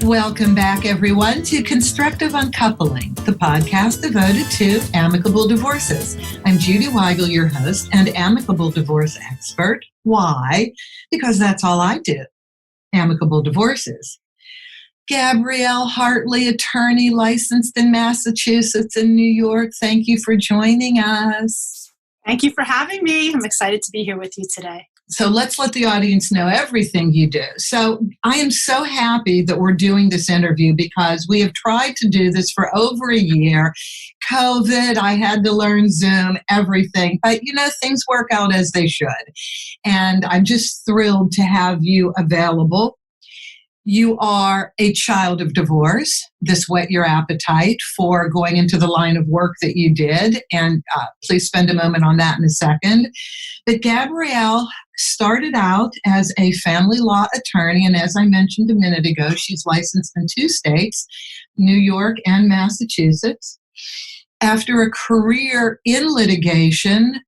Welcome back, everyone, to Constructive Uncoupling, the podcast devoted to amicable divorces. I'm Judy Weigel, your host and amicable divorce expert. Why? Because that's all I do, amicable divorces. Gabrielle Hartley, attorney licensed in Massachusetts and New York. Thank you for joining us. Thank you for having me. I'm excited to be here with you today. So let's let the audience know everything you do. So I am so happy that we're doing this interview because we have tried to do this for over a year. COVID, I had to learn Zoom, everything. But, things work out as they should. And I'm just thrilled to have you available. You are a child of divorce. This whet your appetite for going into the line of work that you did. And please spend a moment on that in a second. But Gabrielle started out as a family law attorney. And as I mentioned a minute ago, she's licensed in 2 states, New York and Massachusetts. After a career in litigation,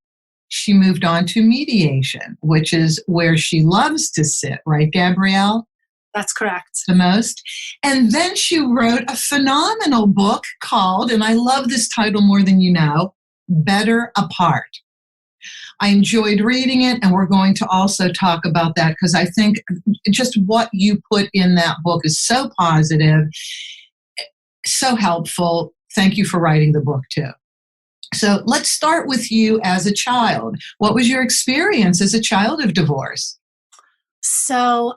she moved on to mediation, which is where she loves to sit, right, Gabrielle? That's correct. The most. And then she wrote a phenomenal book called, and I love this title more than you know, Better Apart. I enjoyed reading it, and we're going to also talk about that because I think just what you put in that book is so positive, so helpful. Thank you for writing the book too. So let's start with you as a child. What was your experience as a child of divorce? So,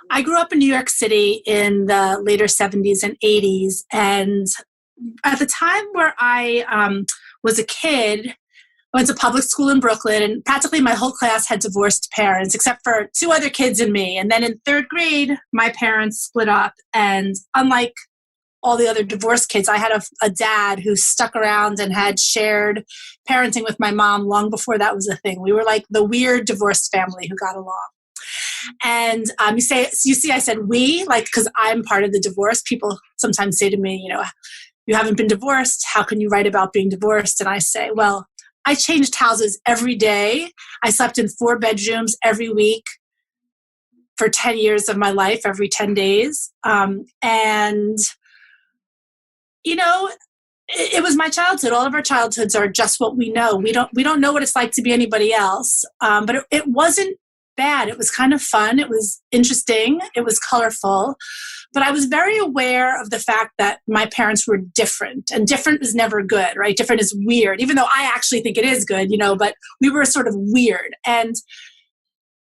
I grew up in New York City in the later 70s and 80s. And at the time where I was a kid, I went to public school in Brooklyn, and practically my whole class had divorced parents, except for 2 other kids and me. And then in 3rd grade, my parents split up. And unlike all the other divorced kids, I had a dad who stuck around and had shared parenting with my mom long before that was a thing. We were like the weird divorced family who got along. And you see, I said we, like, because I'm part of the divorce. People sometimes say to me, you haven't been divorced. How can you write about being divorced? And I say, well, I changed houses every day. I slept in 4 bedrooms every week for 10 years of my life, every 10 days. It was my childhood. All of our childhoods are just what we know. We don't know what it's like to be anybody else. But it wasn't bad. It was kind of fun. It was interesting. It was colorful. But I was very aware of the fact that my parents were different. And different is never good, right? Different is weird, even though I actually think it is good, but we were sort of weird. And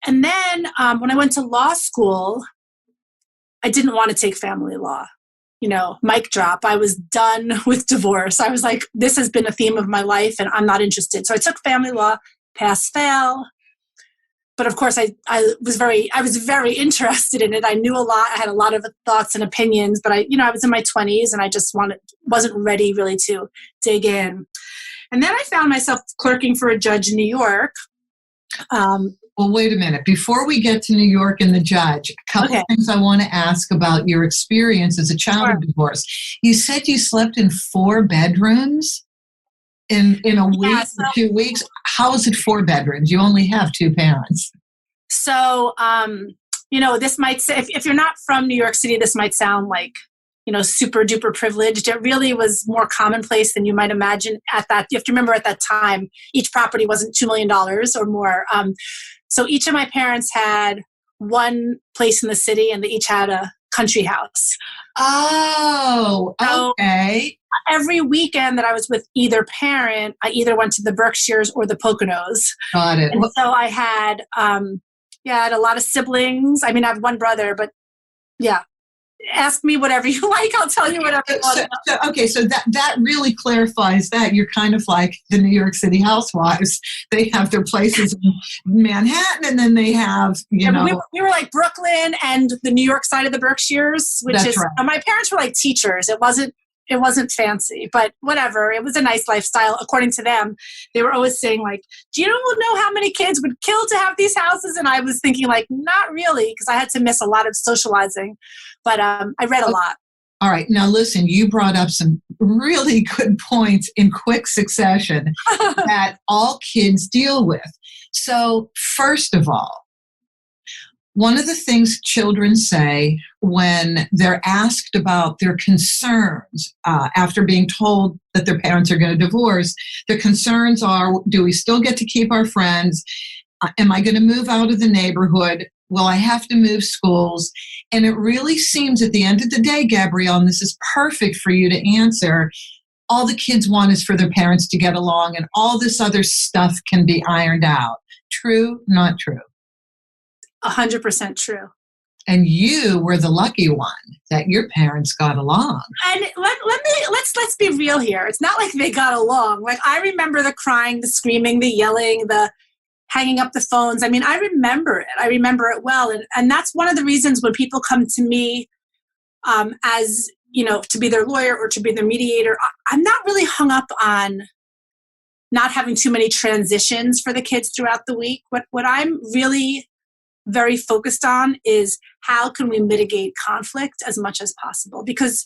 then when I went to law school, I didn't want to take family law. Mic drop. I was done with divorce. I was like, this has been a theme of my life and I'm not interested. So I took family law, pass, fail. But of course, I was very interested in it. I knew a lot. I had a lot of thoughts and opinions, but I was in my 20s and I just wasn't ready really to dig in. And then I found myself clerking for a judge in New York. Well, wait a minute. Before we get to New York and the judge, a couple of things I want to ask about your experience as a child of divorce. You said you slept in 4 bedrooms in a week, or 2 weeks. How is it 4 bedrooms? You only have 2 parents. So, this might say, if you're not from New York City, this might sound like, super duper privileged. It really was more commonplace than you might imagine at that. You have to remember at that time, each property wasn't $2 million or more. So each of my parents had one place in the city and they each had a country house. Oh, okay. So every weekend that I was with either parent, I either went to the Berkshires or the Poconos. Got it. And so I had, I had a lot of siblings. I mean, I have one brother, but yeah. Ask me whatever you like. I'll tell you whatever you want. So that really clarifies that. You're kind of like the New York City housewives. They have their places in Manhattan, and then they have, We were like Brooklyn and the New York side of the Berkshires, which is, right. My parents were like teachers. It wasn't fancy, but whatever. It was a nice lifestyle. According to them, they were always saying like, do you know how many kids would kill to have these houses? And I was thinking like, not really, because I had to miss a lot of socializing, but I read a lot. All right. Now listen, you brought up some really good points in quick succession that all kids deal with. So first of all, one of the things children say when they're asked about their concerns after being told that their parents are going to divorce, their concerns are, do we still get to keep our friends? Am I going to move out of the neighborhood? Will I have to move schools? And it really seems at the end of the day, Gabrielle, and this is perfect for you to answer, all the kids want is for their parents to get along, and all this other stuff can be ironed out. True, not true? 100% true. And you were the lucky one that your parents got along. And let's be real here. It's not like they got along. Like, I remember the crying, the screaming, the yelling, the hanging up the phones. I mean, I remember it. I remember it well. And that's one of the reasons when people come to me as, you know, to be their lawyer or to be their mediator, I'm not really hung up on not having too many transitions for the kids throughout the week. What I'm really very focused on is how can we mitigate conflict as much as possible, because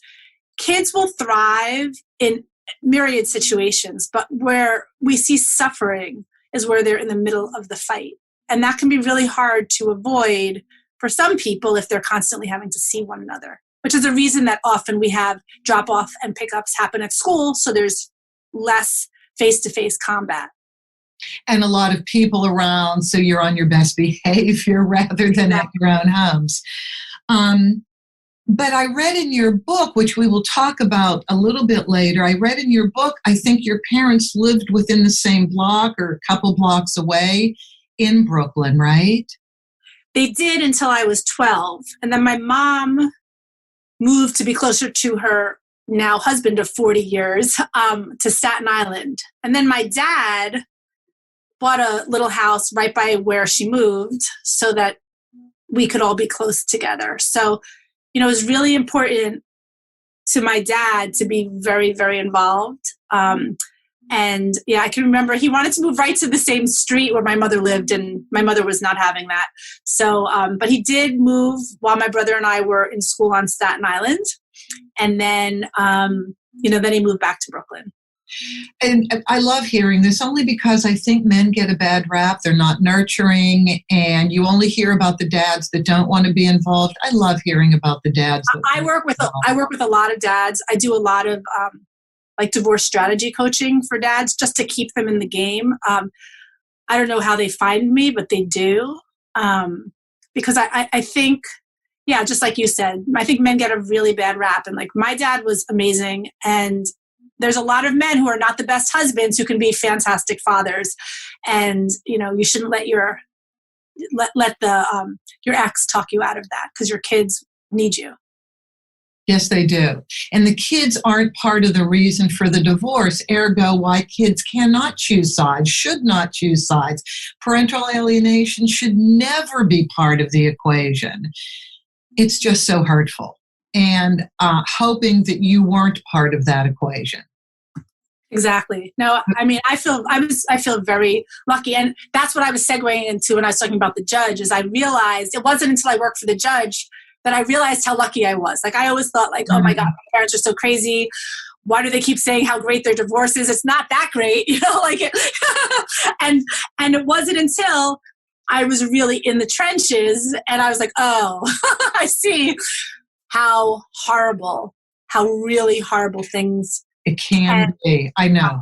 kids will thrive in myriad situations, but where we see suffering is where they're in the middle of the fight. And that can be really hard to avoid for some people if they're constantly having to see one another, which is a reason that often we have drop-off and pickups happen at school, so there's less face-to-face combat. And a lot of people around, so you're on your best behavior rather than at your own homes. But I read in your book, which we will talk about a little bit later, I read in your book, I think your parents lived within the same block or a couple blocks away in Brooklyn, right? They did until I was 12. And then my mom moved to be closer to her now husband of 40 years to Staten Island. And then my dad bought a little house right by where she moved so that we could all be close together. So, you know, it was really important to my dad to be very, very involved. And yeah, I can remember he wanted to move right to the same street where my mother lived, and my mother was not having that. So, but he did move while my brother and I were in school on Staten Island. And then, then he moved back to Brooklyn. And I love hearing this only because I think men get a bad rap. They're not nurturing, and you only hear about the dads that don't want to be involved. I love hearing about the dads. I work with a lot of dads. I do a lot of divorce strategy coaching for dads just to keep them in the game. I don't know how they find me, but they do. Because I think, yeah, just like you said, I think men get a really bad rap. And like, my dad was amazing, and there's a lot of men who are not the best husbands who can be fantastic fathers. And, you know, you shouldn't let your ex talk you out of that, because your kids need you. Yes, they do. And the kids aren't part of the reason for the divorce, ergo why kids cannot choose sides, should not choose sides. Parental alienation should never be part of the equation. It's just so hurtful. And hoping that you weren't part of that equation. Exactly. No, I mean, I feel very lucky. And that's what I was segueing into when I was talking about the judge, is I realized it wasn't until I worked for the judge that I realized how lucky I was. Like, I always thought, like, oh my God, my parents are so crazy. Why do they keep saying how great their divorce is? It's not that great, you know, like it. and it wasn't until I was really in the trenches and I was like, oh, I see how really horrible things it can be. I know.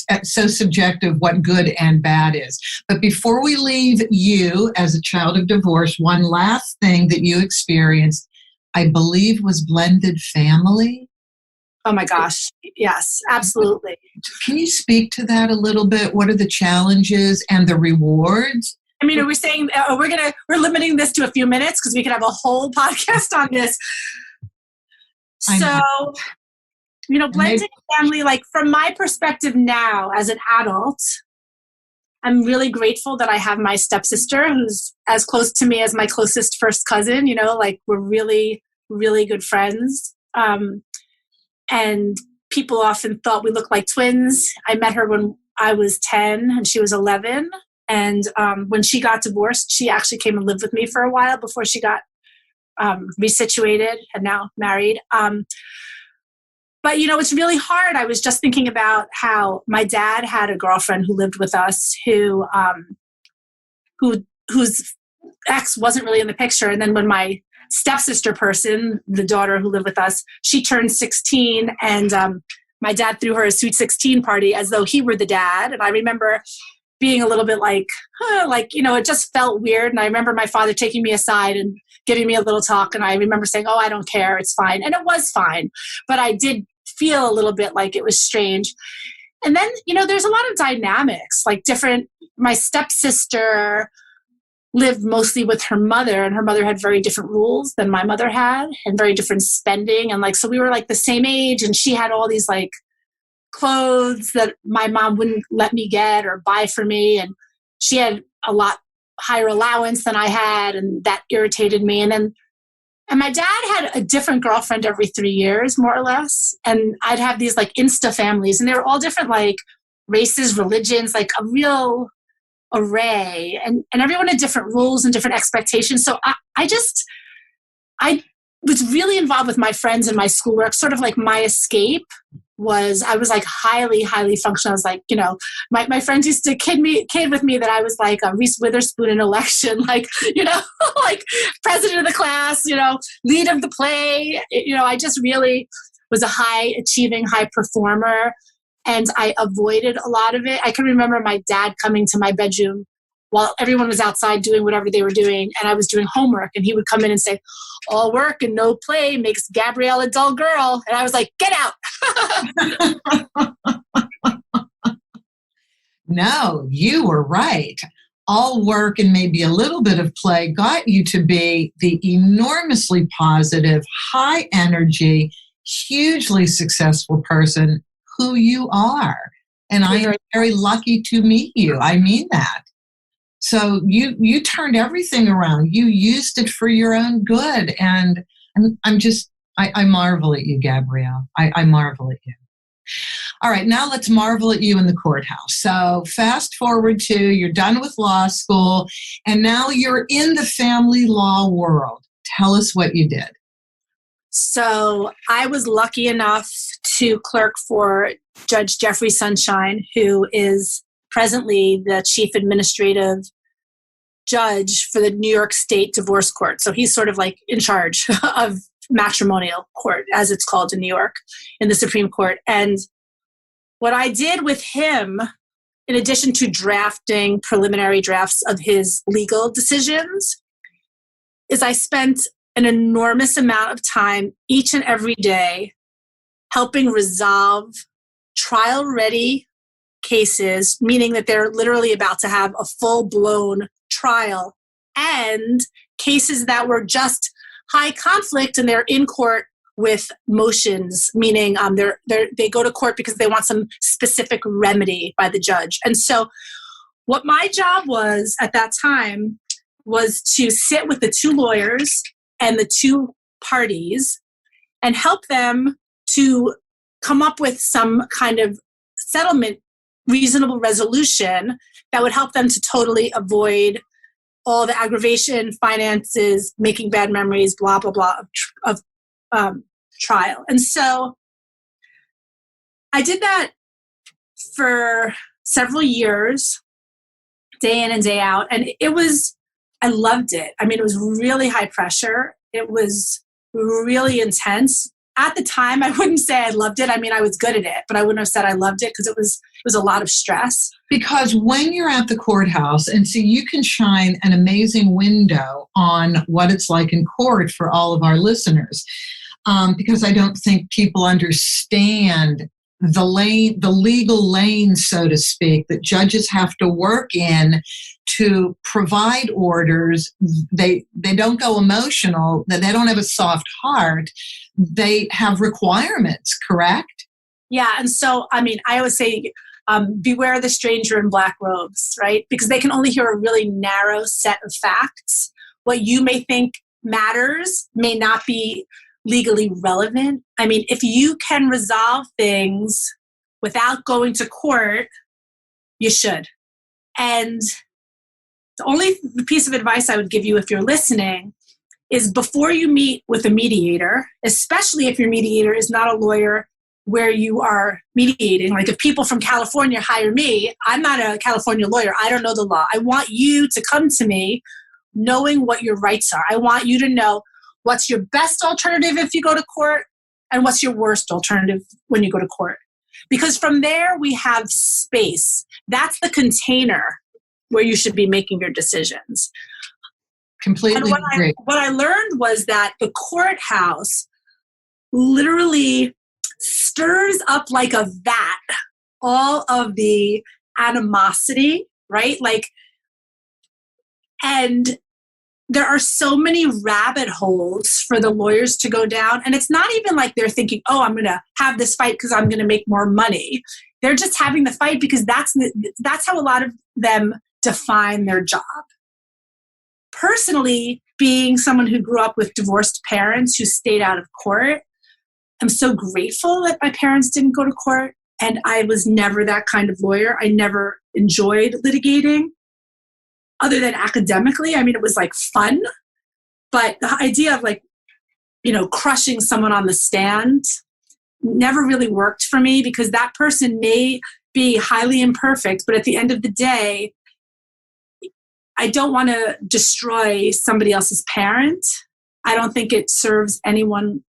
It's so subjective what good and bad is. But before we leave you as a child of divorce, one last thing that you experienced, I believe, was blended family. Oh my gosh. Yes, absolutely. Can you speak to that a little bit? What are the challenges and the rewards? I mean, are we saying we're limiting this to a few minutes because we could have a whole podcast on this? So, you know, blended family, like from my perspective now as an adult, I'm really grateful that I have my stepsister who's as close to me as my closest first cousin. You know, like, we're really, really good friends. And people often thought we looked like twins. I met her when I was 10 and she was 11. And when she got divorced, she actually came and lived with me for a while before she got resituated and now married. But, you know, it's really hard. I was just thinking about how my dad had a girlfriend who lived with us whose ex wasn't really in the picture. And then when my stepsister person, the daughter who lived with us, she turned 16, and my dad threw her a sweet 16 party as though he were the dad. And I remember being a little bit like, it just felt weird. And I remember my father taking me aside and giving me a little talk. And I remember saying, oh, I don't care. It's fine. And it was fine. But I did feel a little bit like it was strange. And then, there's a lot of dynamics, like my stepsister lived mostly with her mother, and her mother had very different rules than my mother had, and very different spending. And so we were like the same age, and she had all these like clothes that my mom wouldn't let me get or buy for me. And she had a lot higher allowance than I had, and that irritated me. And my dad had a different girlfriend every 3 years, more or less. And I'd have these like Insta families, and they were all different, like races, religions, like a real array, and everyone had different rules and different expectations. So I was really involved with my friends and my schoolwork. Sort of like my escape was, I was like highly, highly functional. I was like, my friends used to kid with me that I was like a Reese Witherspoon in election, like, like president of the class, lead of the play. I just really was a high achieving, high performer. And I avoided a lot of it. I can remember my dad coming to my bedroom while everyone was outside doing whatever they were doing, and I was doing homework, and he would come in and say, all work and no play makes Gabrielle a dull girl. And I was like, get out. No, you were right. All work and maybe a little bit of play got you to be the enormously positive, high energy, hugely successful person who you are. And I am very lucky to meet you. I mean that. So you turned everything around. You used it for your own good. And I marvel at you, Gabrielle. I marvel at you. All right, now let's marvel at you in the courthouse. So fast forward to, you're done with law school, and now you're in the family law world. Tell us what you did. So I was lucky enough to clerk for Judge Jeffrey Sunshine, who is presently the chief administrative judge for the New York State Divorce Court. So he's sort of like in charge of matrimonial court, as it's called in New York, in the Supreme Court. And what I did with him, in addition to drafting preliminary drafts of his legal decisions, is I spent an enormous amount of time each and every day helping resolve trial-ready cases, meaning that they're literally about to have a full-blown trial, and cases that were just high conflict and they're in court with motions, meaning they go to court because they want some specific remedy by the judge. And so what my job was at that time was to sit with the two lawyers and the two parties and help them to come up with some kind of settlement, reasonable resolution that would help them to totally avoid all the aggravation, finances, making bad memories, blah, blah, blah, of trial. And so I did that for several years, day in and day out. And I loved it. I mean, it was really high pressure. It was really intense. At the time, I wouldn't say I loved it. I mean, I was good at it, but I wouldn't have said I loved it because it was a lot of stress. Because when you're at the courthouse, and see, you can shine an amazing window on what it's like in court for all of our listeners, because I don't think people understand the legal lane, so to speak, that judges have to work in to provide orders. They don't go emotional, they don't have a soft heart. They have requirements, correct? Yeah, and so, I mean, I always say, beware the stranger in black robes, right? Because they can only hear a really narrow set of facts. What you may think matters may not be legally relevant. I mean, if you can resolve things without going to court, you should. And the only piece of advice I would give you if you're listening is before you meet with a mediator, especially if your mediator is not a lawyer where you are mediating. Like if people from California hire me, I'm not a California lawyer. I don't know the law. I want you to come to me knowing what your rights are. I want you to know what's your best alternative if you go to court and what's your worst alternative when you go to court. Because from there, we have space. That's the container where you should be making your decisions. Completely agree. What I learned was that the courthouse literally stirs up like a vat all of the animosity, right? And there are so many rabbit holes for the lawyers to go down. And it's not even like they're thinking, oh, I'm going to have this fight because I'm going to make more money. They're just having the fight because that's how a lot of them define their job. Personally, being someone who grew up with divorced parents who stayed out of court, I'm so grateful that my parents didn't go to court. And I was never that kind of lawyer. I never enjoyed litigating. Other than academically, I mean, it was like fun, but the idea of crushing someone on the stand never really worked for me, because that person may be highly imperfect, but at the end of the day, I don't want to destroy somebody else's parent. I don't think it serves anyone.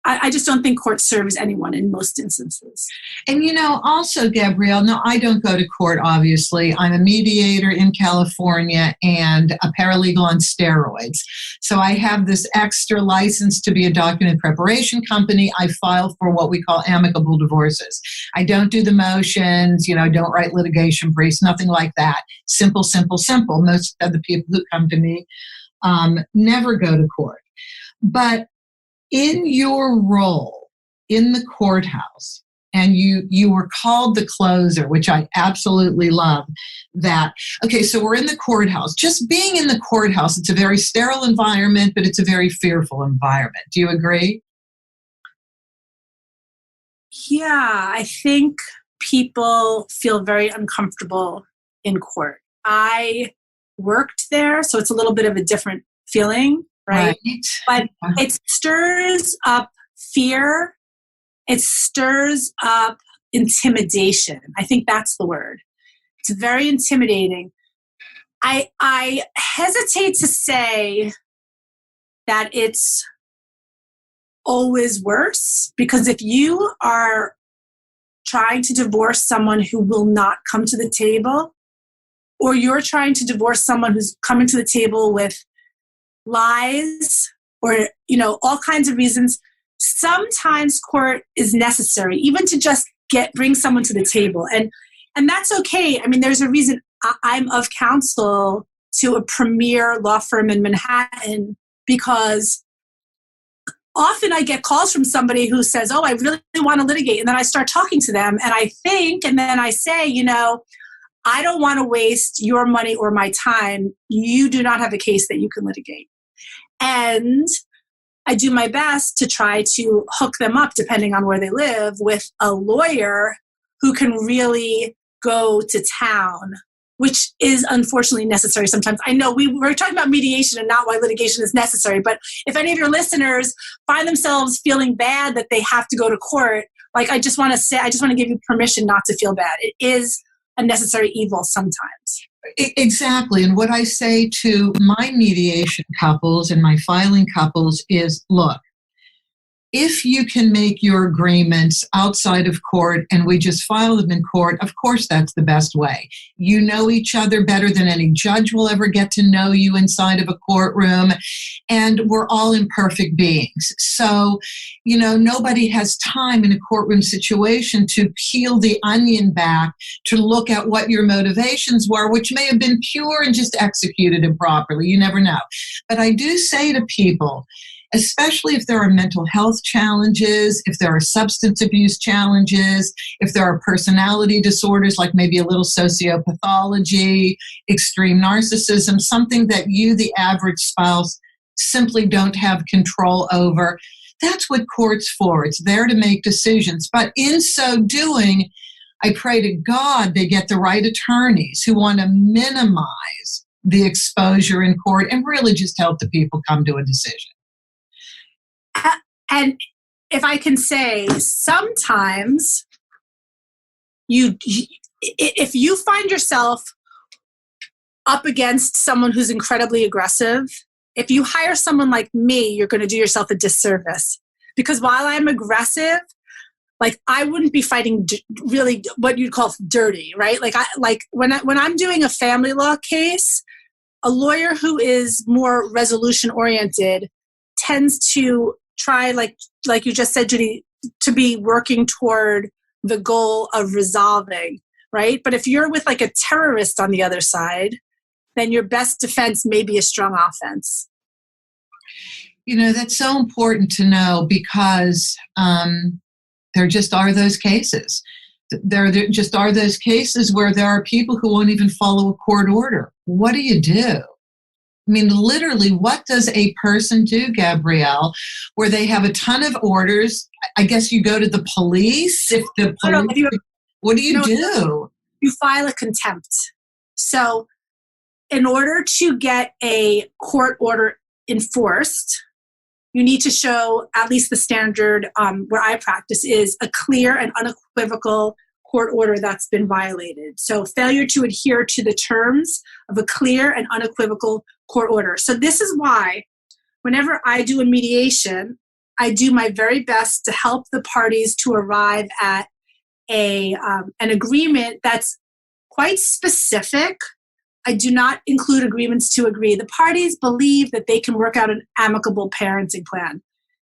I just don't think court serves anyone in most instances. And, also, Gabrielle, no, I don't go to court, obviously. I'm a mediator in California and a paralegal on steroids. So I have this extra license to be a document preparation company. I file for what we call amicable divorces. I don't do the motions, don't write litigation briefs, nothing like that. Simple, simple, simple. Most of the people who come to me never go to court. But in your role in the courthouse, and you were called the closer, which I absolutely love that. Okay, so we're in the courthouse. Just being in the courthouse, it's a very sterile environment, but it's a very fearful environment. Do you agree? Yeah, I think people feel very uncomfortable in court. I worked there, so it's a little bit of a different feeling. Right. But it stirs up fear. It stirs up intimidation. I think that's the word. It's very intimidating. I hesitate to say that it's always worse, because if you are trying to divorce someone who will not come to the table, or you're trying to divorce someone who's coming to the table with lies or all kinds of reasons, sometimes court is necessary, even to just bring someone to the table, and that's okay. I mean, there's a reason I'm of counsel to a premier law firm in Manhattan, because often I get calls from somebody who says, oh, I really want to litigate, and then I start talking to them and I think, and then I say, I don't want to waste your money or my time. You do not have a case that you can litigate. And I do my best to try to hook them up, depending on where they live, with a lawyer who can really go to town, which is unfortunately necessary sometimes. I know we're talking about mediation and not why litigation is necessary, but if any of your listeners find themselves feeling bad that they have to go to court, I just want to give you permission not to feel bad. It is a necessary evil sometimes. Exactly. And what I say to my mediation couples and my filing couples is, look, if you can make your agreements outside of court and we just file them in court, of course that's the best way. You know each other better than any judge will ever get to know you inside of a courtroom, and we're all imperfect beings. So, nobody has time in a courtroom situation to peel the onion back to look at what your motivations were, which may have been pure and just executed improperly. You never know. But I do say to people, especially if there are mental health challenges, if there are substance abuse challenges, if there are personality disorders like maybe a little sociopathology, extreme narcissism, something that you, the average spouse, simply don't have control over. That's what court's for. It's there to make decisions. But in so doing, I pray to God they get the right attorneys who want to minimize the exposure in court and really just help the people come to a decision. And if I can say, sometimes if you find yourself up against someone who's incredibly aggressive. If you hire someone like me, you're going to do yourself a disservice. Because while I'm aggressive, like I wouldn't be fighting really what you'd call dirty, right? Like when I'm doing a family law case, a lawyer who is more resolution oriented tends to try, like you just said, Judy, to be working toward the goal of resolving, right? But if you're with like a terrorist on the other side, then your best defense may be a strong offense. You know, that's so important to know because there just are those cases. There just are those cases where there are people who won't even follow a court order. What do you do? I mean, literally, what does a person do, Gabrielle, where they have a ton of orders? I guess you go to the police. If the police, what do you do? You file a contempt. So in order to get a court order enforced, you need to show, at least the standard where I practice, is a clear and unequivocal court order that's been violated. So failure to adhere to the terms of a clear and unequivocal court order. So this is why whenever I do a mediation, I do my very best to help the parties to arrive at an agreement that's quite specific. I do not include agreements to agree. The parties believe that they can work out an amicable parenting plan.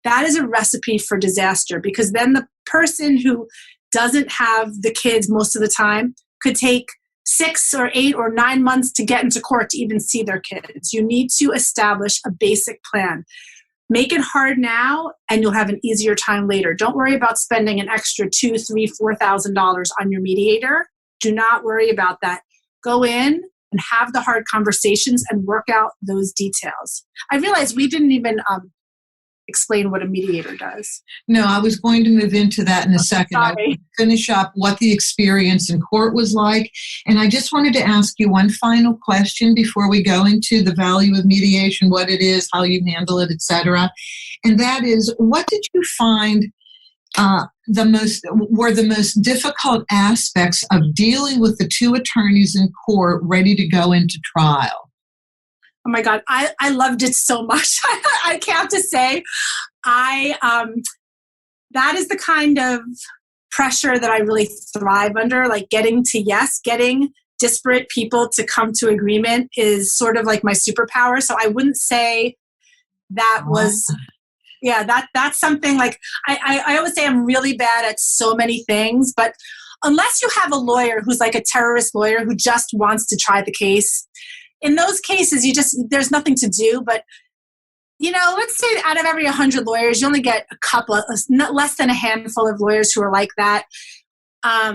That is a recipe for disaster, because then the person who doesn't have the kids most of the time could take 6 or 8 or 9 months to get into court to even see their kids. You need to establish a basic plan. Make it hard now, and you'll have an easier time later. Don't worry about spending an extra $2,000, $3,000, $4,000 on your mediator. Do not worry about that. Go in and have the hard conversations and work out those details. I realize we didn't even explain what a mediator does. No, I was going to move into that in a second. I will finish up what the experience in court was like. And I just wanted to ask you one final question before we go into the value of mediation, what it is, how you handle it, etc. And that is, what did you find were the most difficult aspects of dealing with the two attorneys in court ready to go into trial? Oh my God, I loved it so much. I have to say, that is the kind of pressure that I really thrive under, like getting disparate people to come to agreement is sort of like my superpower. So I wouldn't say that was, that's something like, I always say I'm really bad at so many things, but unless you have a lawyer who's like a terrorist lawyer who just wants to try the case, in those cases, there's nothing to do. But, let's say out of every 100 lawyers, you only get a couple, less than a handful of lawyers who are like that. I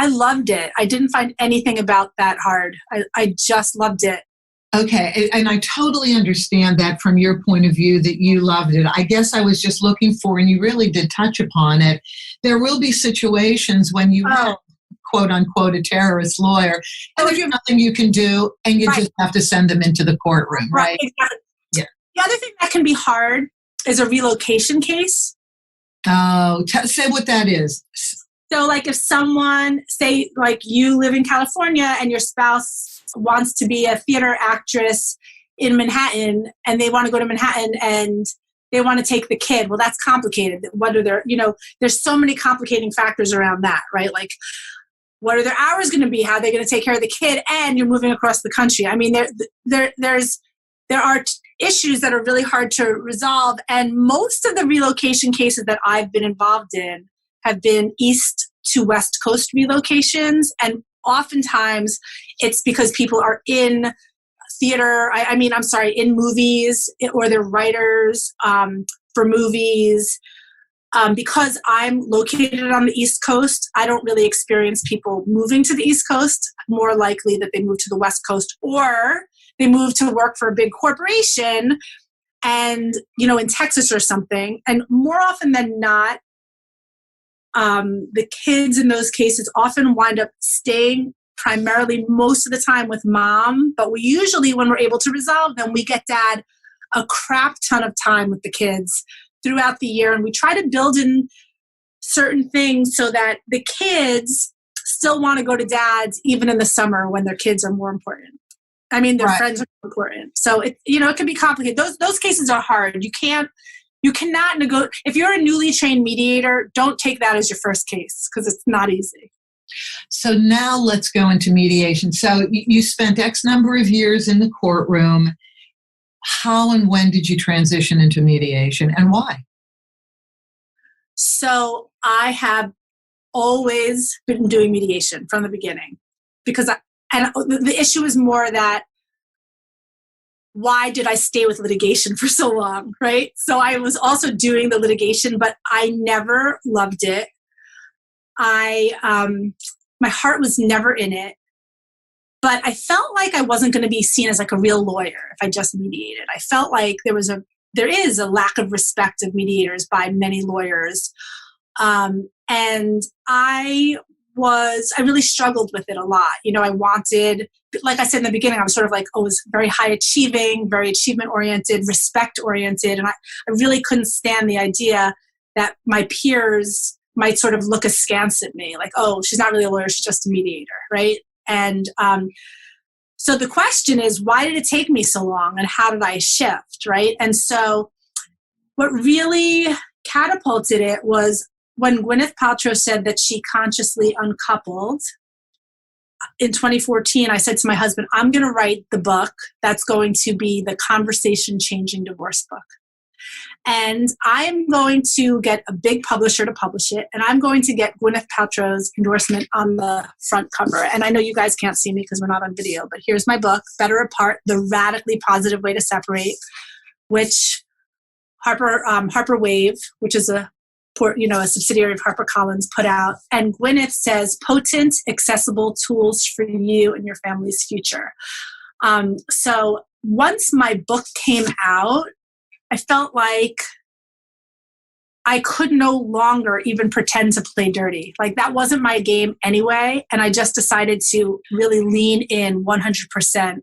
loved it. I didn't find anything about that hard. I just loved it. Okay, and I totally understand that from your point of view that you loved it. I guess I was just looking for, and you really did touch upon it, there will be situations when you have, quote unquote, a terrorist lawyer, and there's nothing you can do, and you just have to send them into the courtroom, right? Exactly. Yeah. The other thing that can be hard is a relocation case. Oh, say what that is. So like if someone, say like you live in California and your spouse wants to be a theater actress in Manhattan, and they want to go to Manhattan and they want to take the kid. Well, that's complicated. What are their, there's so many complicating factors around that, right? Like, what are their hours going to be? How are they going to take care of the kid? And you're moving across the country. I mean, there are issues that are really hard to resolve. And most of the relocation cases that I've been involved in have been East to West Coast relocations. And oftentimes it's because people are in theater, in movies, or they're writers for movies. Because I'm located on the East Coast, I don't really experience people moving to the East Coast. More likely that they move to the West Coast, or they move to work for a big corporation and, in Texas or something. And more often than not, the kids in those cases often wind up staying primarily most of the time with mom. But we usually, when we're able to resolve them, we get dad a crap ton of time with the kids throughout the year. And we try to build in certain things so that the kids still want to go to dads even in the summer when their kids are more important. I mean, their Right. friends are important. So it can be complicated. Those cases are hard. You cannot negotiate. If you're a newly trained mediator, don't take that as your first case because it's not easy. So now let's go into mediation. So you spent X number of years in the courtroom. How and when did you transition into mediation, and why? So I have always been doing mediation from the beginning because the issue is more that why did I stay with litigation for so long, right? So I was also doing the litigation, but I never loved it. My heart was never in it, but I felt like I wasn't going to be seen as like a real lawyer if I just mediated. I felt like there is a lack of respect of mediators by many lawyers. And I really struggled with it a lot. I wanted, like I said in the beginning, I was sort of like, was very high achieving, very achievement oriented, respect oriented. And I really couldn't stand the idea that my peers might sort of look askance at me, like, oh, she's not really a lawyer, she's just a mediator, right? And so the question is, why did it take me so long and how did I shift, right? And so what really catapulted it was when Gwyneth Paltrow said that she consciously uncoupled. In 2014, I said to my husband, I'm going to write the book that's going to be the conversation-changing divorce book. And I'm going to get a big publisher to publish it, and I'm going to get Gwyneth Paltrow's endorsement on the front cover. And I know you guys can't see me because we're not on video, but here's my book, Better Apart, The Radically Positive Way to Separate, which Harper Wave, which is a subsidiary of HarperCollins, put out. And Gwyneth says, potent, accessible tools for you and your family's future. So once my book came out, I felt like I could no longer even pretend to play dirty. Like that wasn't my game anyway. And I just decided to really lean in 100%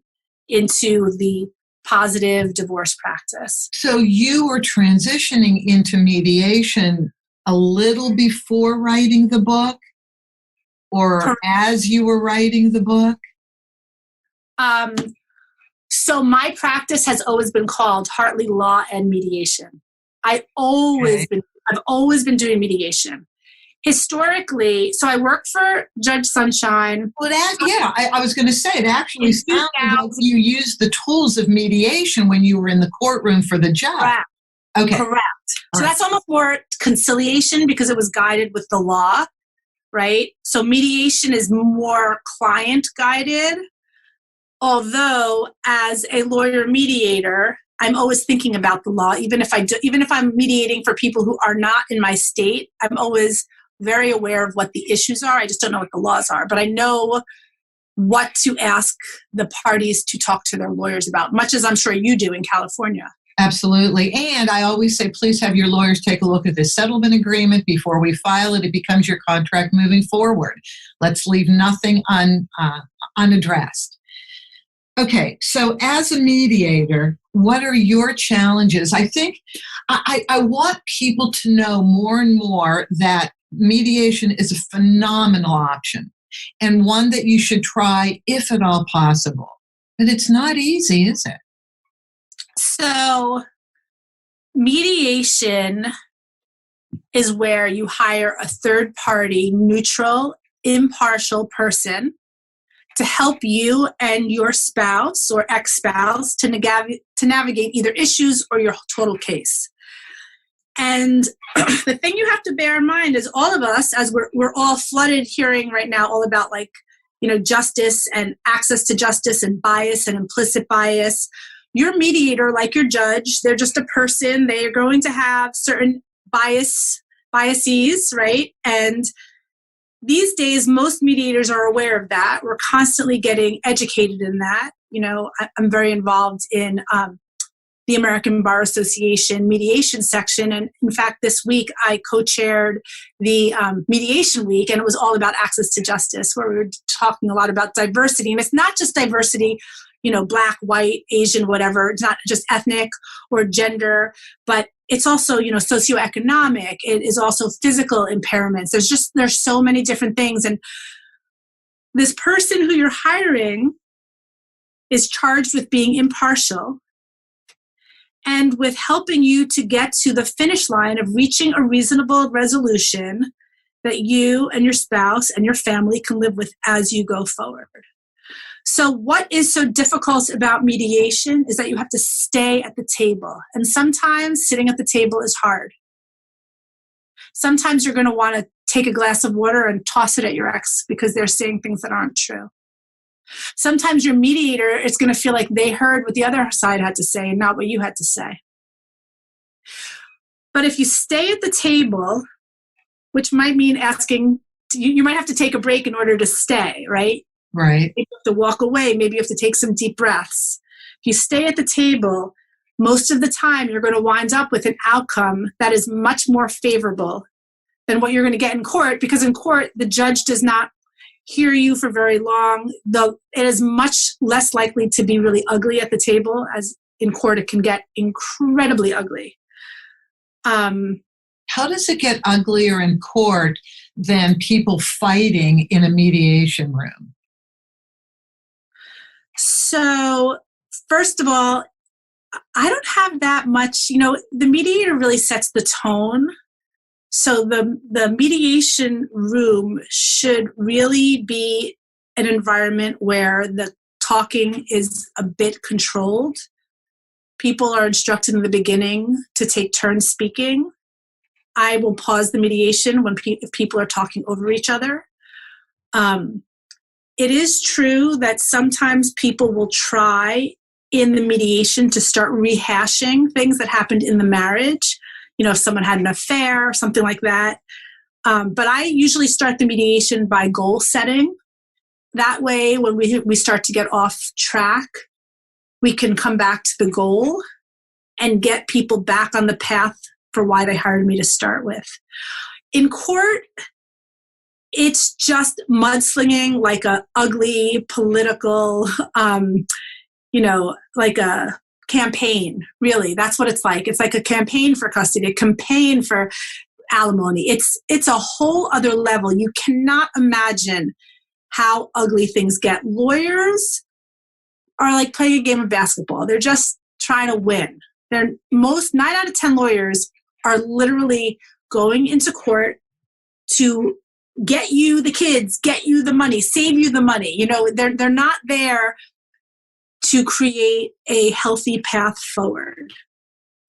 into the positive divorce practice. So you were transitioning into mediation a little before writing the book, or Correct. As you were writing the book? So my practice has always been called Hartley Law and Mediation. I've always been doing mediation. Historically, so I worked for Judge Sunshine. Well, I was going to say, it actually sounded like you used the tools of mediation when you were in the courtroom for the judge. Correct. Okay. Correct. So that's almost more conciliation because it was guided with the law, right? So mediation is more client guided. Although as a lawyer mediator, I'm always thinking about the law. Even if I'm mediating for people who are not in my state, I'm always very aware of what the issues are. I just don't know what the laws are, but I know what to ask the parties to talk to their lawyers about, much as I'm sure you do in California. Absolutely. And I always say, please have your lawyers take a look at this settlement agreement before we file it. It becomes your contract moving forward. Let's leave nothing unaddressed. Okay, so as a mediator, what are your challenges? I think I want people to know more and more that mediation is a phenomenal option and one that you should try if at all possible. But it's not easy, is it? So mediation is where you hire a third party, neutral, impartial person to help you and your spouse or ex-spouse to navigate either issues or your total case. And the thing you have to bear in mind is all of us, as we're all flooded hearing right now all about justice and access to justice and bias and implicit bias. Your mediator, like your judge, they're just a person. They are going to have certain biases, right? And these days, most mediators are aware of that. We're constantly getting educated in that. I'm very involved in the American Bar Association mediation section. And in fact, this week I co-chaired the mediation week, and it was all about access to justice, where we were talking a lot about diversity. And it's not just diversity, Black, white, Asian, whatever. It's not just ethnic or gender, but it's also, socioeconomic. It is also physical impairments. There's so many different things. And this person who you're hiring is charged with being impartial and with helping you to get to the finish line of reaching a reasonable resolution that you and your spouse and your family can live with as you go forward. So what is so difficult about mediation is that you have to stay at the table. And sometimes sitting at the table is hard. Sometimes you're going to want to take a glass of water and toss it at your ex because they're saying things that aren't true. Sometimes your mediator is going to feel like they heard what the other side had to say and not what you had to say. But if you stay at the table, which might mean asking, you might have to take a break in order to stay, right? Right. Maybe you have to walk away. Maybe you have to take some deep breaths. If you stay at the table, most of the time you're going to wind up with an outcome that is much more favorable than what you're going to get in court, because in court, the judge does not hear you for very long. It is much less likely to be really ugly at the table, as in court it can get incredibly ugly. How does it get uglier in court than people fighting in a mediation room? So, first of all, I don't have that much, the mediator really sets the tone. So the mediation room should really be an environment where the talking is a bit controlled. People are instructed in the beginning to take turns speaking. I will pause the mediation if people are talking over each other. It is true that sometimes people will try in the mediation to start rehashing things that happened in the marriage. If someone had an affair or something like that. But I usually start the mediation by goal setting. That way, when we start to get off track, we can come back to the goal and get people back on the path for why they hired me to start with. In court, it's just mudslinging like a ugly political, like a campaign, really. That's what it's like. It's like a campaign for custody, a campaign for alimony. It's a whole other level. You cannot imagine how ugly things get. Lawyers are like playing a game of basketball. They're just trying to win. 9 out of 10 lawyers are literally going into court to get you the kids, get you the money, save you the money. They're not there to create a healthy path forward.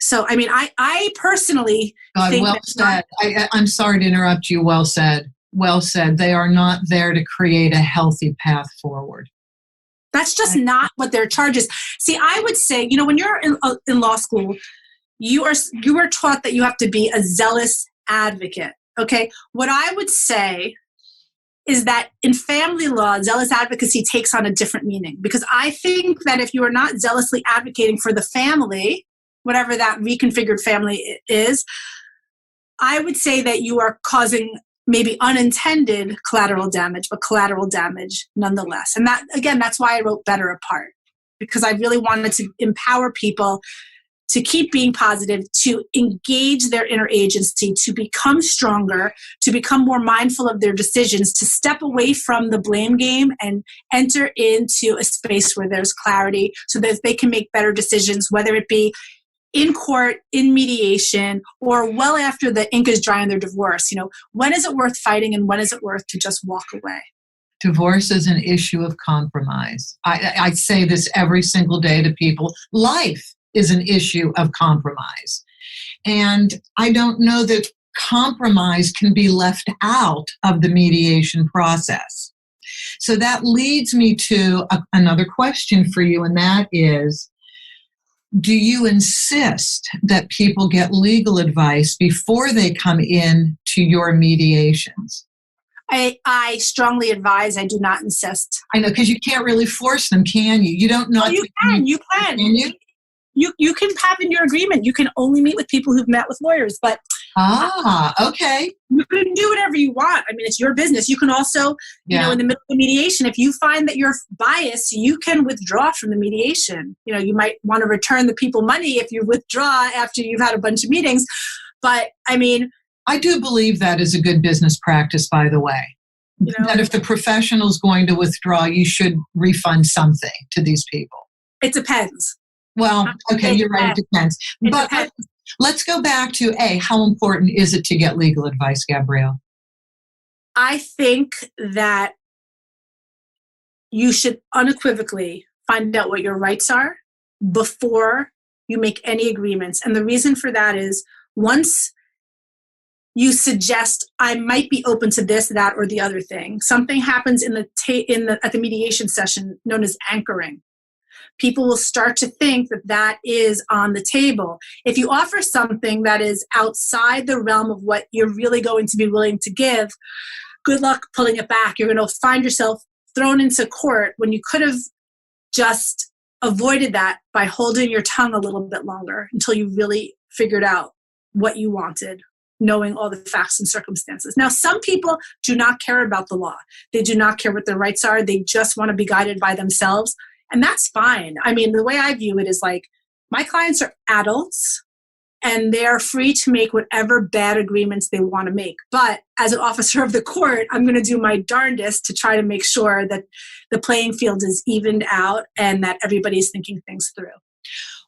So, I personally think well said. I'm sorry to interrupt you. Well said. Well said. They are not there to create a healthy path forward. That's just not what their charge is. See, I would say, when you're in law school, you are taught that you have to be a zealous advocate. Okay. What I would say is that in family law, zealous advocacy takes on a different meaning, because I think that if you are not zealously advocating for the family, whatever that reconfigured family is, I would say that you are causing maybe unintended collateral damage, but collateral damage nonetheless. And that, again, that's why I wrote Better Apart, because I really wanted to empower people to keep being positive, to engage their inner agency, to become stronger, to become more mindful of their decisions, to step away from the blame game and enter into a space where there's clarity so that they can make better decisions, whether it be in court, in mediation, or well after the ink is dry on their divorce. When is it worth fighting and when is it worth to just walk away? Divorce is an issue of compromise. I say this every single day to people. Life is an issue of compromise. And I don't know that compromise can be left out of the mediation process. So that leads me to another question for you, and that is, do you insist that people get legal advice before they come in to your mediations? I strongly advise. I do not insist. I know, because you can't really force them, can you? You don't know. Oh, you can. You can. Can you? You can have in your agreement, you can only meet with people who've met with lawyers, but okay. You can do whatever you want. It's your business. You can also, in the middle of mediation, if you find that you're biased, you can withdraw from the mediation. You might want to return the people money if you withdraw after you've had a bunch of meetings. But I do believe that is a good business practice, by the way. That if the professional is going to withdraw, you should refund something to these people. It depends. Well, okay, you're right. It depends. But let's go back to how important is it to get legal advice, Gabrielle? I think that you should unequivocally find out what your rights are before you make any agreements. And the reason for that is once you suggest, I might be open to this, that, or the other thing, something happens at the mediation session known as anchoring. People will start to think that that is on the table. If you offer something that is outside the realm of what you're really going to be willing to give, good luck pulling it back. You're going to find yourself thrown into court when you could have just avoided that by holding your tongue a little bit longer until you really figured out what you wanted, knowing all the facts and circumstances. Now, some people do not care about the law. They do not care what their rights are. They just want to be guided by themselves. And that's fine. I mean, the way I view it is like, my clients are adults and they're free to make whatever bad agreements they want to make. But as an officer of the court, I'm going to do my darndest to try to make sure that the playing field is evened out and that everybody's thinking things through.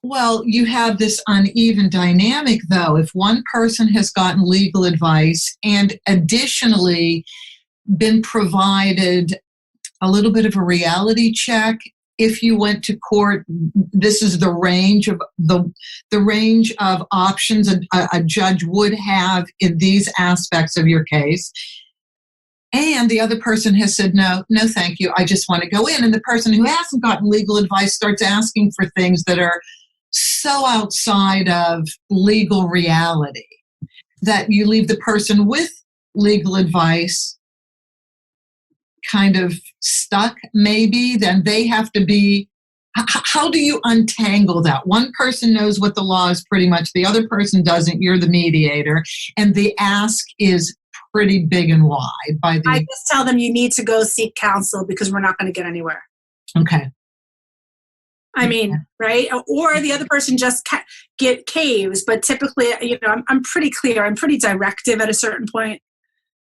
Well, you have this uneven dynamic, though. If one person has gotten legal advice and additionally been provided a little bit of a reality check, if you went to court, this is the range of the range of options a judge would have in these aspects of your case. And the other person has said, no, thank you. I just want to go in. And the person who hasn't gotten legal advice starts asking for things that are so outside of legal reality that you leave the person with legal advice kind of stuck, maybe. Then they have to be, how do you untangle that? One person knows what the law is pretty much, the other person doesn't. You're the mediator, and the ask is pretty big and wide. I just tell them you need to go seek counsel because we're not going to get anywhere. Okay. I mean, right? Or the other person just get caves, but typically, I'm pretty clear. I'm pretty directive at a certain point.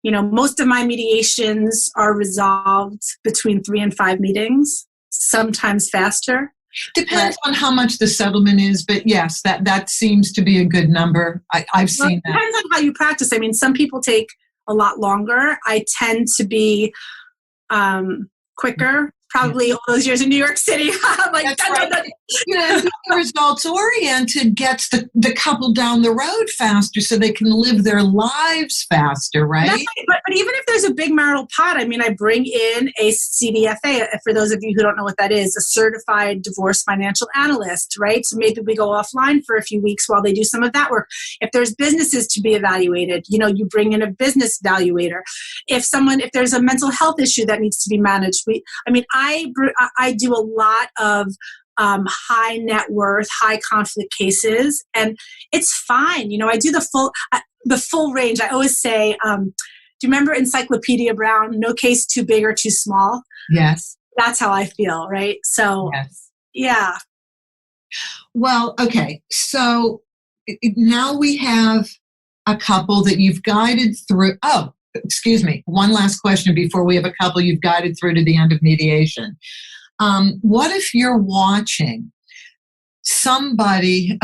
Most of my mediations are resolved between 3 and 5 meetings, sometimes faster. Depends on how much the settlement is, but yes, that seems to be a good number. I've seen that. Depends on how you practice. I mean, some people take a lot longer. I tend to be quicker. Probably all those years in New York City. I'm like, that's right. Results oriented gets the couple down the road faster so they can live their lives faster, right? Right. But even if there's a big marital pot, I mean, I bring in a CDFA, for those of you who don't know what that is, a certified divorce financial analyst, right? So maybe we go offline for a few weeks while they do some of that work. If there's businesses to be evaluated, you bring in a business evaluator. If there's a mental health issue that needs to be managed, I do a lot of high net worth, high conflict cases, and it's fine. I do the full range. I always say, do you remember Encyclopedia Brown? No case too big or too small. Yes, that's how I feel. Right. So, yes. Yeah. Well, okay. So now we have a couple that you've guided through. Oh, excuse me. One last question before we have a couple you've guided through to the end of mediation. What if you're watching somebody,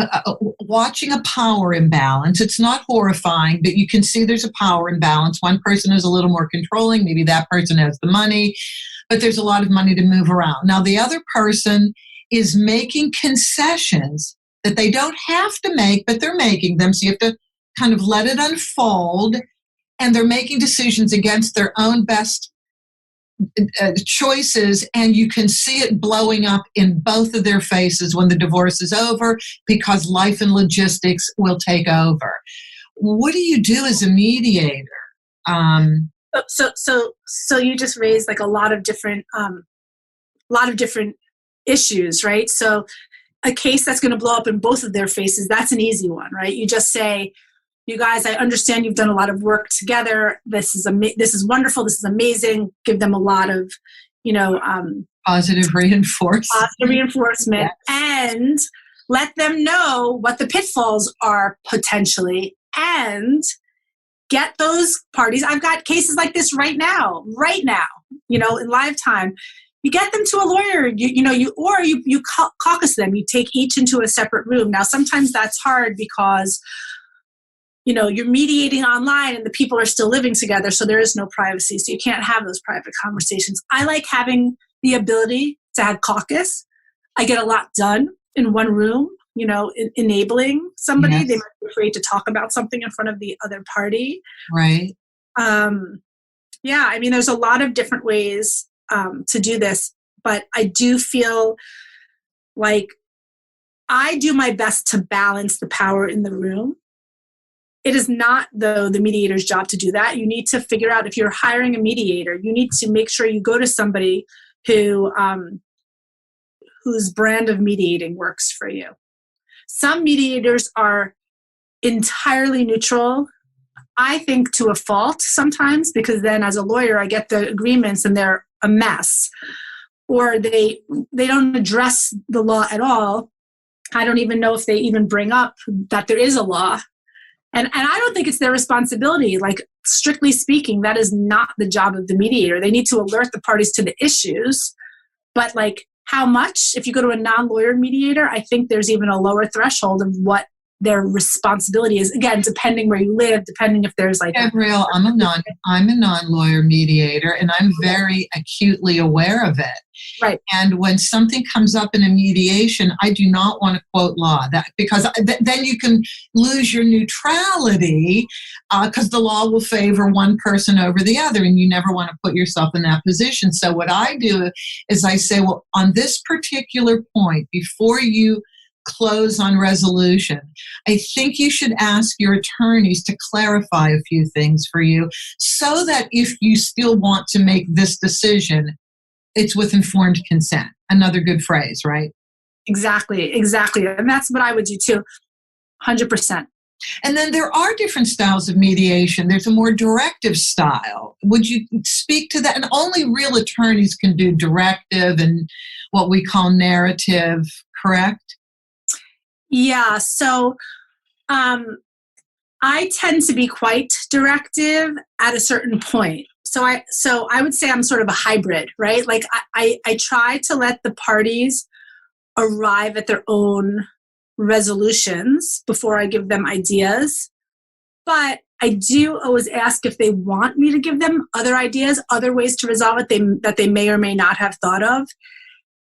watching a power imbalance? It's not horrifying, but you can see there's a power imbalance. One person is a little more controlling. Maybe that person has the money, but there's a lot of money to move around. Now, the other person is making concessions that they don't have to make, but they're making them. So you have to kind of let it unfold. And they're making decisions against their own best choices, and you can see it blowing up in both of their faces when the divorce is over because life and logistics will take over. What do you do as a mediator? So you just raised like a lot of different issues, right? So a case that's going to blow up in both of their faces, that's an easy one, right? You just say, you guys, I understand you've done a lot of work together. This is wonderful. This is amazing. Give them a lot of, positive reinforcement. Yes. And let them know what the pitfalls are potentially. And get those parties. I've got cases like this right now, in live time. You get them to a lawyer, you caucus them. You take each into a separate room. Now, sometimes that's hard because, you're mediating online and the people are still living together, so there is no privacy. So you can't have those private conversations. I like having the ability to have caucus. I get a lot done in one room, enabling somebody. Yes. They might be afraid to talk about something in front of the other party. Right. There's a lot of different ways to do this, but I do feel like I do my best to balance the power in the room. It is not, though, the mediator's job to do that. You need to figure out, if you're hiring a mediator, you need to make sure you go to somebody whose brand of mediating works for you. Some mediators are entirely neutral, I think, to a fault sometimes, because then as a lawyer, I get the agreements and they're a mess, or they don't address the law at all. I don't even know if they even bring up that there is a law. And I don't think it's their responsibility. Like, strictly speaking, that is not the job of the mediator. They need to alert the parties to the issues. But like, how much? If you go to a non-lawyer mediator, I think there's even a lower threshold of what their responsibility is. Again, depending where you live, depending if there's like Gabrielle, I'm a non-lawyer mediator, and I'm very acutely aware of it. Right. And when something comes up in a mediation, I do not want to quote law, because then you can lose your neutrality, because the law will favor one person over the other, and you never want to put yourself in that position. So what I do is I say, well, on this particular point, before you close on resolution, I think you should ask your attorneys to clarify a few things for you, so that if you still want to make this decision, it's with informed consent. Another good phrase, right? Exactly. And that's what I would do too. 100%. And then there are different styles of mediation. There's a more directive style. Would you speak to that? And only real attorneys can do directive and what we call narrative, correct? Yeah. So I tend to be quite directive at a certain point. So I would say I'm sort of a hybrid, right? Like I try to let the parties arrive at their own resolutions before I give them ideas. But I do always ask if they want me to give them other ideas, other ways to resolve it that they may or may not have thought of.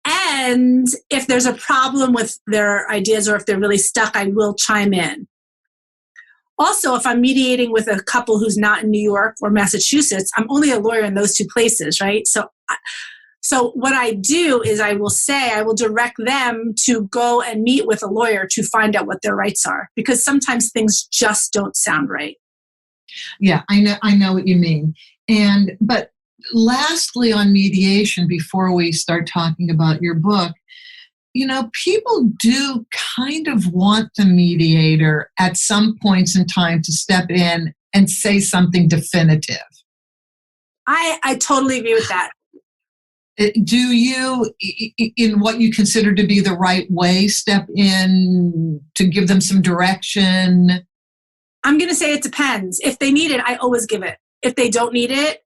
And if there's a problem with their ideas, or if they're really stuck, I will chime in. Also, if I'm mediating with a couple who's not in New York or Massachusetts, I'm only a lawyer in those two places, right? So what I do is I will direct them to go and meet with a lawyer to find out what their rights are, because sometimes things just don't sound right. Yeah, I know what you mean. But lastly, on mediation, before we start talking about your book, people do kind of want the mediator at some points in time to step in and say something definitive. I totally agree with that. Do you, in what you consider to be the right way, step in to give them some direction? I'm going to say it depends. If they need it, I always give it. If they don't need it,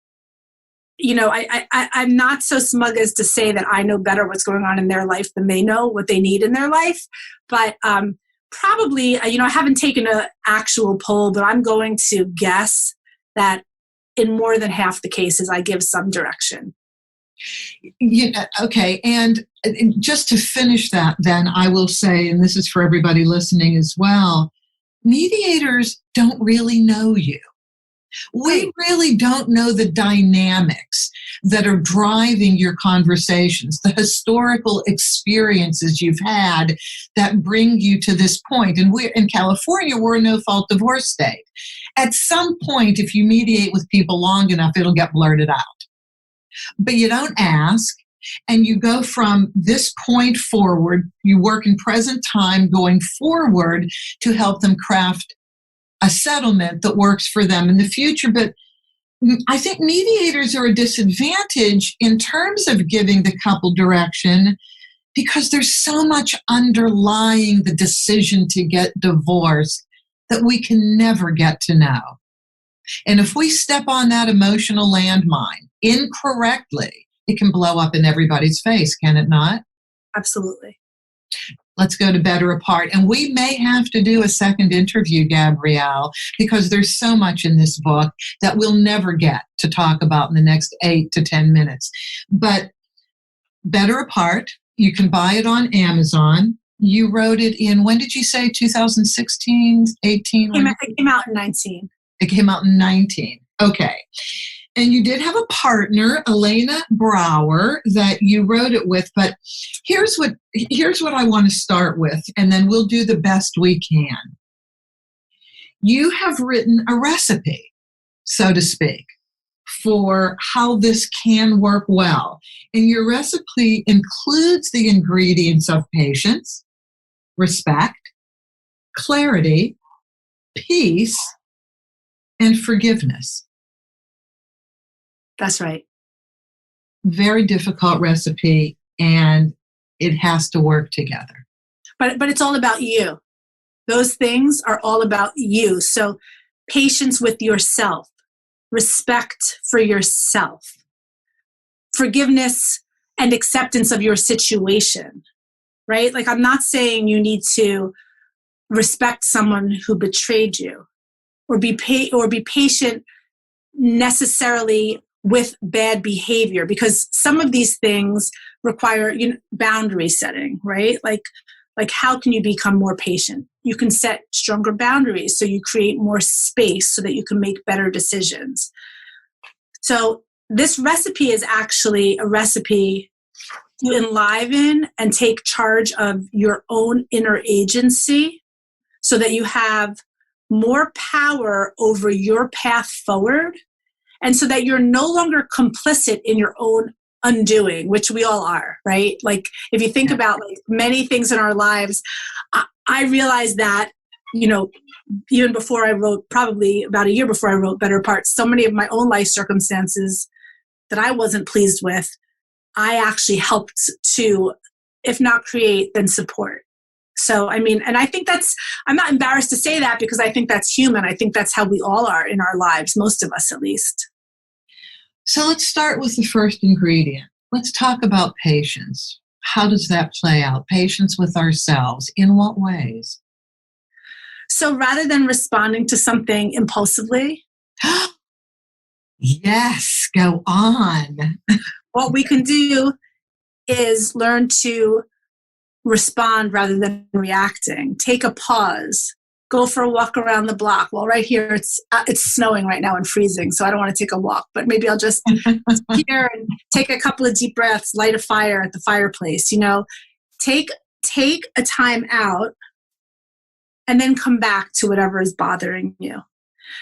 I'm not so smug as to say that I know better what's going on in their life than they know what they need in their life. But probably, I haven't taken an actual poll, but I'm going to guess that in more than half the cases, I give some direction. Okay. And just to finish that, then I will say, and this is for everybody listening as well, mediators don't really know you. We really don't know the dynamics that are driving your conversations, the historical experiences you've had that bring you to this point. And we're in California, we're a no-fault divorce state. At some point, if you mediate with people long enough, it'll get blurted out. But you don't ask, and you go from this point forward. You work in present time going forward to help them craft a settlement that works for them in the future. But I think mediators are a disadvantage in terms of giving the couple direction, because there's so much underlying the decision to get divorced that we can never get to know. And if we step on that emotional landmine incorrectly, it can blow up in everybody's face, can it not? Absolutely. Let's go to Better Apart. And we may have to do a second interview, Gabrielle, because there's so much in this book that we'll never get to talk about in the next 8 to 10 minutes. But Better Apart, you can buy it on Amazon. You wrote it in, when did you say, 2016, 18? It came out in 19. It came out in 19. Okay. And you did have a partner, Elena Brower, that you wrote it with. But here's what I want to start with, and then we'll do the best we can. You have written a recipe, so to speak, for how this can work well. And your recipe includes the ingredients of patience, respect, clarity, peace, and forgiveness. That's right. Very difficult recipe, and it has to work together. But it's all about you. Those things are all about you. So patience with yourself, respect for yourself, forgiveness and acceptance of your situation, right? Like, I'm not saying you need to respect someone who betrayed you or be patient necessarily with bad behavior, because some of these things require boundary setting, right? Like how can you become more patient? You can set stronger boundaries so you create more space so that you can make better decisions. So this recipe is actually a recipe to enliven and take charge of your own inner agency so that you have more power over your path forward, and so that you're no longer complicit in your own undoing, which we all are, right? Like, if you think about many things in our lives, I realized that, even before I wrote, probably about a year before I wrote Better Parts, so many of my own life circumstances that I wasn't pleased with, I actually helped to, if not create, then support. So, and I think I'm not embarrassed to say that, because I think that's human. I think that's how we all are in our lives, most of us at least. So let's start with the first ingredient. Let's talk about patience. How does that play out? Patience with ourselves. In what ways? So rather than responding to something impulsively. Yes, go on. What we can do is learn to respond rather than reacting. Take a pause. Go for a walk around the block. Well, right here it's snowing right now and freezing, so I don't want to take a walk. But maybe I'll just sit here and take a couple of deep breaths, light a fire at the fireplace. Take a time out, and then come back to whatever is bothering you.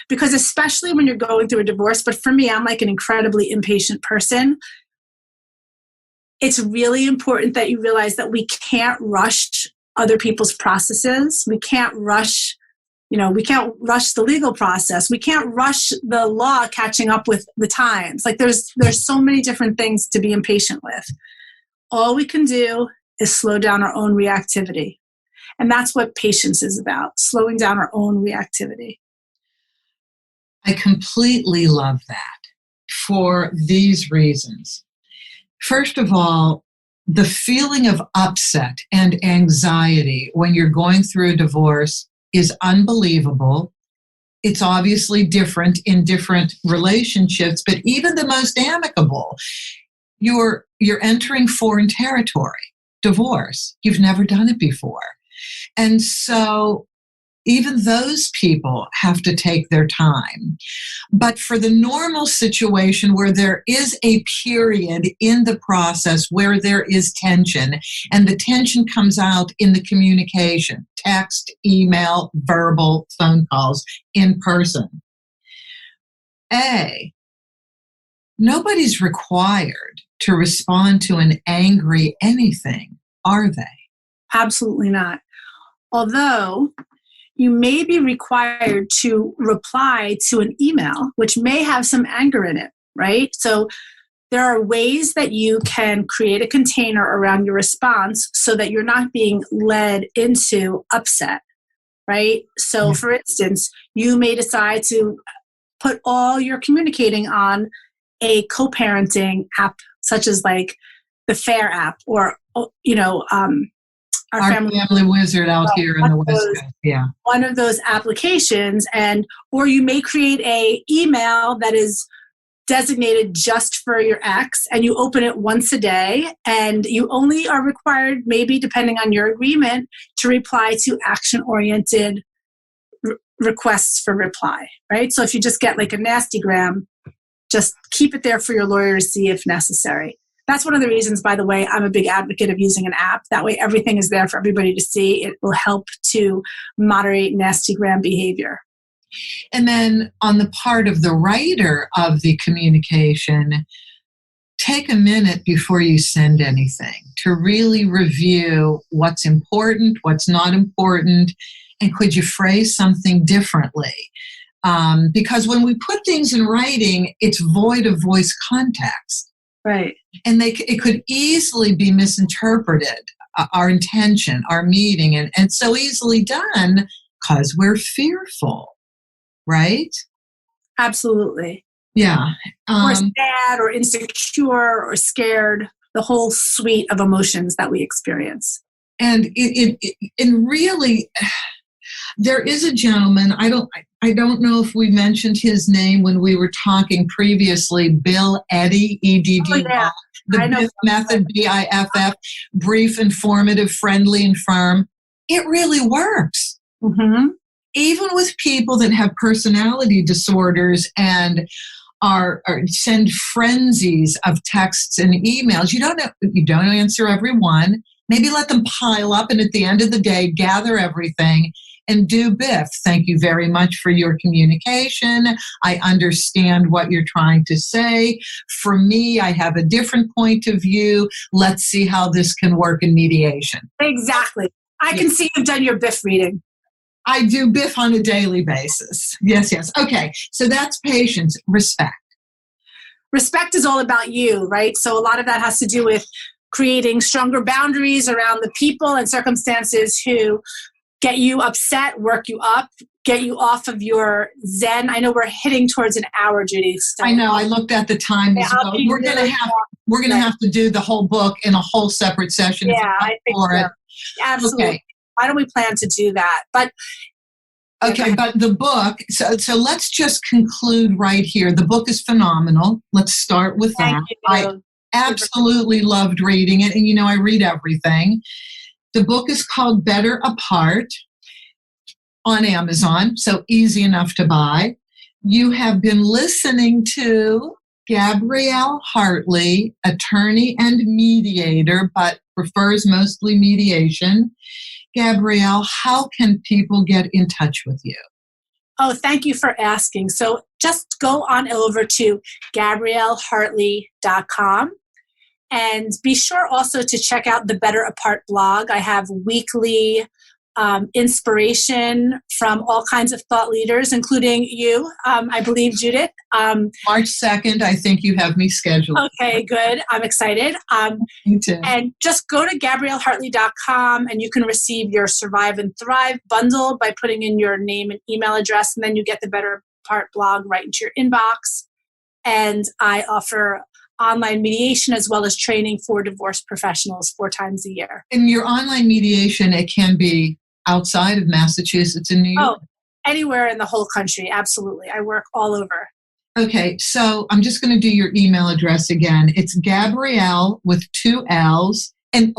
Because especially when you're going through a divorce, but for me, I'm like an incredibly impatient person. It's really important that you realize that we can't rush other people's processes. We can't rush, we can't rush the legal process. We can't rush the law catching up with the times. Like, there's so many different things to be impatient with. All we can do is slow down our own reactivity. And that's what patience is about, slowing down our own reactivity. I completely love that for these reasons. First of all, the feeling of upset and anxiety when you're going through a divorce is unbelievable. It's obviously different in different relationships, but even the most amicable, you're entering foreign territory, divorce. You've never done it before. And so even those people have to take their time. But for the normal situation where there is a period in the process where there is tension, and the tension comes out in the communication, text, email, verbal, phone calls, in person. Nobody's required to respond to an angry anything, are they? Absolutely not. Although you may be required to reply to an email, which may have some anger in it, right? So there are ways that you can create a container around your response so that you're not being led into upset, right? So for instance, you may decide to put all your communicating on a co-parenting app, such as like the FAIR app or, our family wizard out here in the West Coast. Yeah. One of those applications, or you may create a email that is designated just for your ex, and you open it once a day, and you only are required, maybe depending on your agreement, to reply to action-oriented requests for reply, right? So if you just get like a nastygram, just keep it there for your lawyer to see if necessary. That's one of the reasons, by the way, I'm a big advocate of using an app. That way everything is there for everybody to see. It will help to moderate nastygram behavior. And then on the part of the writer of the communication, take a minute before you send anything to really review what's important, what's not important, and could you phrase something differently? Because when we put things in writing, it's void of voice context. Right. And it could easily be misinterpreted, our intention, our meaning, and so easily done because we're fearful, right? Absolutely. Yeah. Or sad or insecure or scared, the whole suite of emotions that we experience. And it really, there is a gentleman, I don't know if we mentioned his name when we were talking previously, Bill Eddy, EDD. Oh, yeah. The BIFF method, BIFF, brief, informative, friendly, and firm. It really works. Mm-hmm. Even with people that have personality disorders and are send frenzies of texts and emails, you don't answer every one. Maybe let them pile up, and at the end of the day, gather everything and do BIFF. Thank you very much for your communication. I understand what you're trying to say. For me, I have a different point of view. Let's see how this can work in mediation. Exactly. I can see you've done your BIFF reading. I do BIFF on a daily basis. Yes. Okay, so that's patience, respect. Respect is all about you, right? So a lot of that has to do with creating stronger boundaries around the people and circumstances who get you upset, work you up, get you off of your zen. I know we're hitting towards an hour, Judy. So I know. I looked at the time as well. We're gonna have to do the whole book in a whole separate session. Yeah, I think so. Absolutely. Okay. Why don't we plan to do that? But the book. So let's just conclude right here. The book is phenomenal. Let's start with that. I absolutely loved reading it, and I read everything. The book is called Better Apart on Amazon, so easy enough to buy. You have been listening to Gabrielle Hartley, attorney and mediator, but prefers mostly mediation. Gabrielle, how can people get in touch with you? Oh, thank you for asking. So just go on over to GabrielleHartley.com. And be sure also to check out the Better Apart blog. I have weekly inspiration from all kinds of thought leaders, including you, I believe, Judith. March 2nd, I think you have me scheduled. Okay, good. I'm excited. Me too. And just go to GabrielleHartley.com and you can receive your Survive and Thrive bundle by putting in your name and email address, and then you get the Better Apart blog right into your inbox. And I offer online mediation as well as training for divorce professionals 4 times a year. In your online mediation, it can be outside of Massachusetts and New York? Oh, anywhere in the whole country, absolutely. I work all over. Okay, so I'm just going to do your email address again. It's Gabrielle with 2 L's, and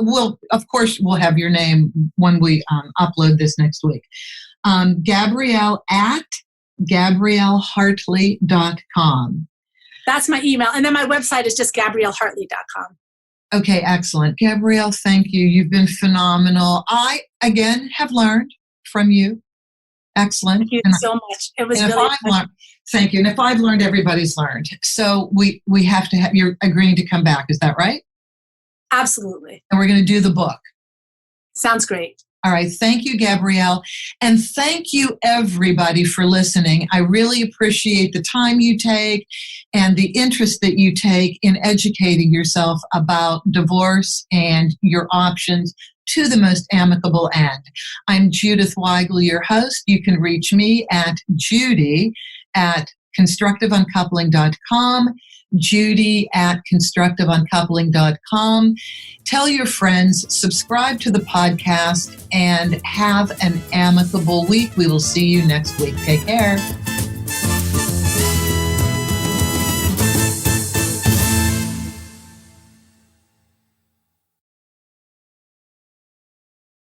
of course, we'll have your name when we upload this next week. Gabrielle at GabrielleHartley.com. That's my email. And then my website is just GabrielleHartley.com. Okay, excellent. Gabrielle, thank you. You've been phenomenal. I, again, have learned from you. Excellent. Thank you so much. It was really fun. Thank you. And if I've learned, everybody's learned. So we have to have, you're agreeing to come back. Is that right? Absolutely. And we're going to do the book. Sounds great. All right. Thank you, Gabrielle. And thank you, everybody, for listening. I really appreciate the time you take and the interest that you take in educating yourself about divorce and your options to the most amicable end. I'm Judith Weigel, your host. You can reach me at Judy at constructiveuncoupling.com, Judy at constructiveuncoupling.com. Tell your friends, subscribe to the podcast, and have an amicable week. We will see you next week. Take care.